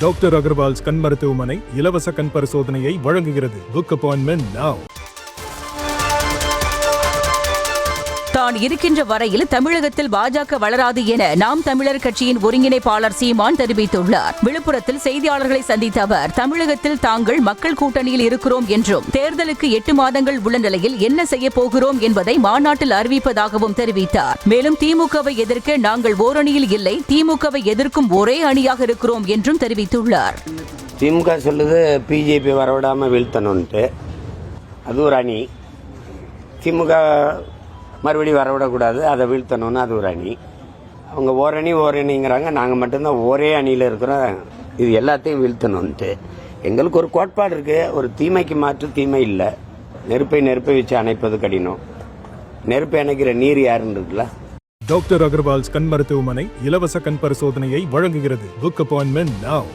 Doctor Agarwal's கண் மருத்துவமனை இலவச கண் பரிசோதனையை வழங்குகிறது. Book appointment now. தான் இருக்கின்ற வரையில் தமிழகத்தில் பாஜக வளராது என நாம் தமிழர் கட்சியின் ஒருங்கிணைப்பாளர் சீமான் தெரிவித்துள்ளார். விழுப்புரத்தில் செய்தியாளர்களை சந்தித்த அவர், தமிழகத்தில் தாங்கள் மக்கள் கூட்டணியில் இருக்கிறோம் என்றும் தேர்தலுக்கு 8 மாதங்கள் உள்ள நிலையில் என்ன செய்ய போகிறோம் என்பதை மாநாட்டில் அறிவிப்பதாகவும் தெரிவித்தார். மேலும் திமுகவை எதிர்க்க நாங்கள் ஓரணியில் இல்லை, திமுகவை எதிர்க்கும் ஒரே அணியாக இருக்கிறோம் என்றும் தெரிவித்துள்ளார். திமுக சொல்லுது பிஜேபி வரவிடாம வீழ்த்தணும்ட்டு, அது ஒரு அணி. திமுக மறுபடியும் வரவிடக்கூடாது, அதை வீழ்த்தணும்னு அது ஒரு அணி. அவங்க ஓரணிங்கிறாங்க, நாங்கள் மட்டும்தான் ஒரே அணியில் இருக்கிறோம், இது எல்லாத்தையும் வீழ்த்தணும்ட்டு. எங்களுக்கு ஒரு கோட்பாடு இருக்கு, ஒரு தீமைக்கு மாற்று தீமை இல்லை. நெருப்பை வச்சு அணைப்பது கடினம், நெருப்பை அணைக்கிற நீர் யாருன்னு இருக்குல்ல. டாக்டர் அகர்வால்ஸ் கண் மருத்துவமனை இலவச கண் பரிசோதனையை வழங்குகிறது. Book appointment now.